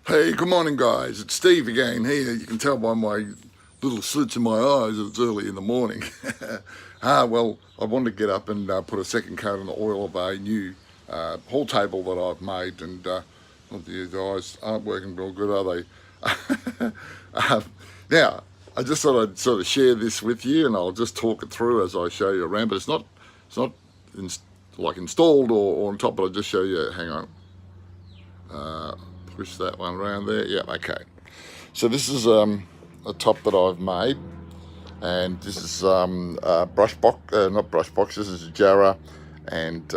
Hey, good morning, guys. It's Steve again here. You can tell by my little slits in my eyes that it's early in the morning. Well, I wanted to get up and put a second coat on the oil of a new pool table that I've made, and you guys aren't working real good, are they? Now, I just thought I'd sort of share this with you, and I'll just talk it through as I show you around. But it's not like installed or on top, but I'll just show you. Hang on. Push that one around there. Yeah, okay. So this is a top that I've made, and this is brush box, not brush box. This is Jarrah and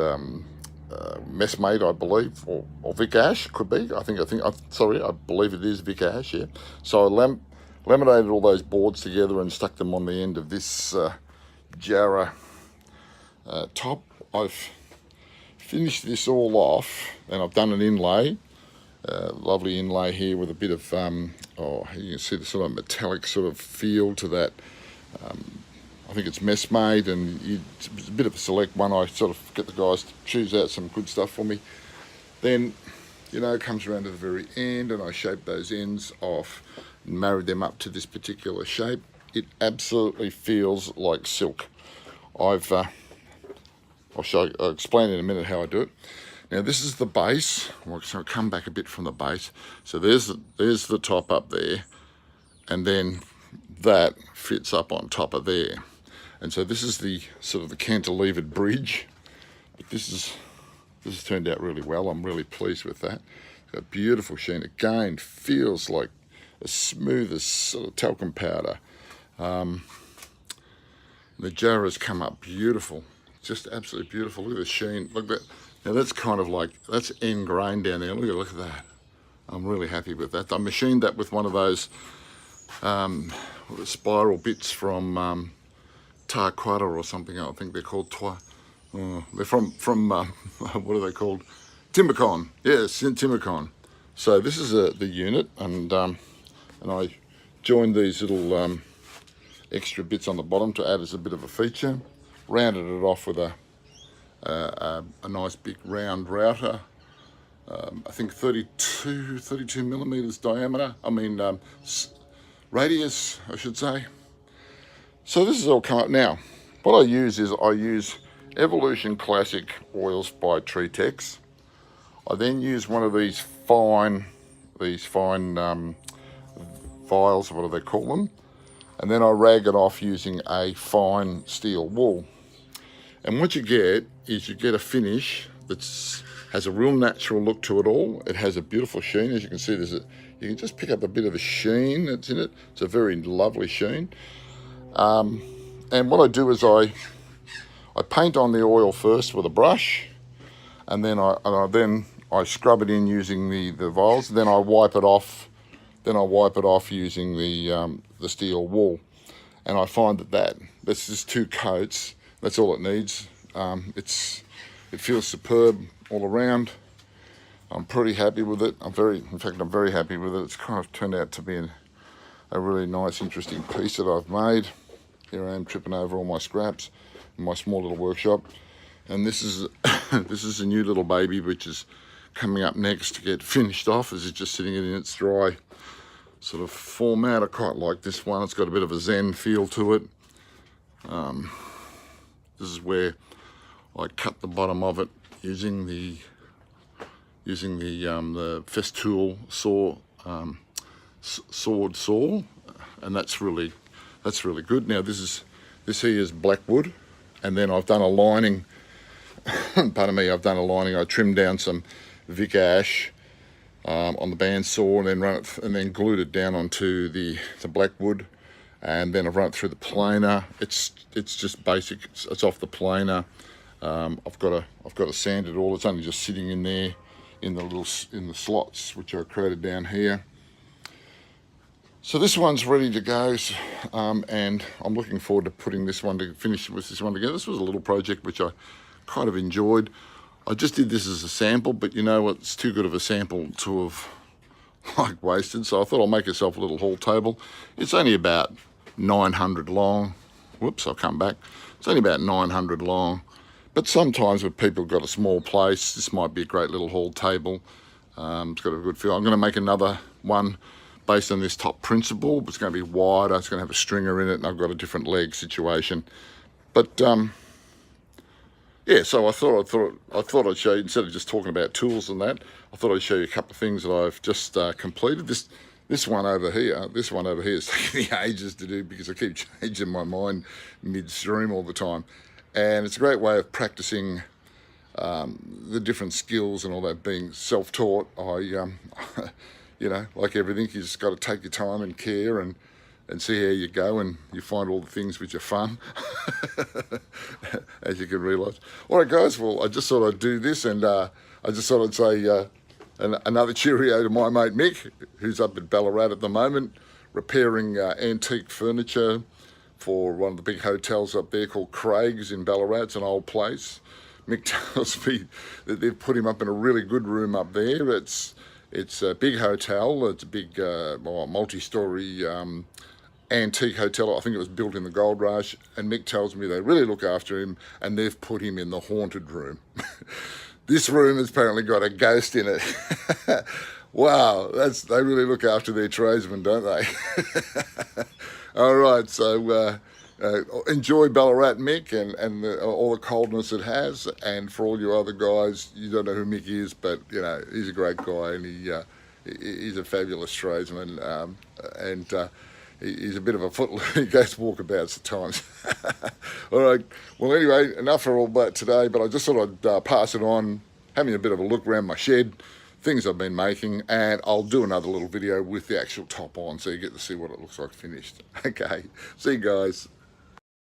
Messmate, I believe, or Vic Ash could be. I believe it is Vic Ash. Yeah. So I laminated all those boards together and stuck them on the end of this Jarrah top. I've finished this all off, and I've done an inlay. Lovely inlay here with a bit of, you can see the sort of metallic sort of feel to that. I think it's Messmate, and it's a bit of a select one. I sort of get the guys to choose out some good stuff for me. Then, it comes around to the very end, and I shape those ends off and marry them up to this particular shape. It absolutely feels like silk. I'll explain in a minute how I do it. Now this is the base. So I'll come back a bit from the base. So there's the top up there, and then that fits up on top of there. And so this is the sort of the cantilevered bridge. But this has turned out really well. I'm really pleased with that. It's got a beautiful sheen. Again, feels like as smooth as sort of talcum powder. The Jarrah's come up beautiful. Just absolutely beautiful. Look at the sheen. Look at that. Now that's kind of like, that's end grain down there. Look at that. I'm really happy with that. I machined that with one of those spiral bits from Tarquata or something. I think they're called they're from what are they called? Timbecon. Yes, Timbecon. So this is the unit, and I joined these little extra bits on the bottom to add as a bit of a feature. Rounded it off with a nice big round router. I think 32 millimeters diameter. Radius, I should say. So this has all come up now. What I use Evolution Classic oils by Treatex. I then use one of these fine vials, what do they call them? And then I rag it off using a fine steel wool. And what you get is a finish that has a real natural look to it all. It has a beautiful sheen. As you can see, you can just pick up a bit of the sheen that's in it. It's a very lovely sheen. And what I do is I paint on the oil first with a brush, and then I scrub it in using the vials. Then I wipe it off. Using the steel wool. And I find that's just 2 coats. That's all it needs. It feels superb all around. I'm pretty happy with it. I'm very happy with it. It's kind of turned out to be a really nice, interesting piece that I've made. Here I am tripping over all my scraps in my small little workshop. And this is this is a new little baby which is coming up next to get finished off, as it's just sitting in its dry sort of format. I quite like this one. It's got a bit of a Zen feel to it. This is where I cut the bottom of it using the Festool sword saw, and that's really good. Now this here is blackwood, and then I've done a lining. Pardon me. I've done a lining. I trimmed down some Vic Ash on the bandsaw, and then glued it down onto the blackwood. And then I've run it through the planer. It's just basic. It's off the planer. I've got to sand it all. It's only just sitting in there in the slots which I created down here. So this one's ready to go, and I'm looking forward to finish with this one together. This was a little project which I kind of enjoyed. I just did this as a sample, but it's too good of a sample to have wasted. So I thought I'll make myself a little haul table. It's only about 900 long. Whoops, I'll come back. It's only about 900 long. But sometimes when people have got a small place, this might be a great little haul table. It's got a good feel. I'm going to make another one based on this top principle, but it's going to be wider. It's going to have a stringer in it, and I've got a different leg situation. But yeah, so I thought I'd show you, instead of just talking about tools and that, I thought I'd show you a couple of things that I've just completed. This one over here is taking me ages to do because I keep changing my mind midstream all the time, and it's a great way of practicing the different skills and all that. Being self-taught, I you know, like everything, you just got to take your time and care and see how you go, and you find all the things which are fun, as you can realise. All right, guys, well, I just thought I'd do this, and I just thought I'd say another cheerio to my mate Mick, who's up at Ballarat at the moment, repairing antique furniture for one of the big hotels up there called Craig's in Ballarat. It's an old place. Mick tells me that they've put him up in a really good room up there. It's a big hotel. It's a big multi-storey antique hotel. I think it was built in the gold rush, and Mick tells me they really look after him, and they've put him in the haunted room. This room has apparently got a ghost in it. Wow, they really look after their tradesmen, don't they? All right, so enjoy Ballarat, Mick, and all the coldness it has. And for all you other guys, you don't know who Mick is, but you know, he's a great guy, and he's a fabulous tradesman, and he's a bit of a footloose. He goes walkabouts at times. All right, well, anyway, enough for all that today, but I just thought I'd pass it on, having a bit of a look around my shed, things I've been making, and I'll do another little video with the actual top on so you get to see what it looks like finished. Okay, see you guys.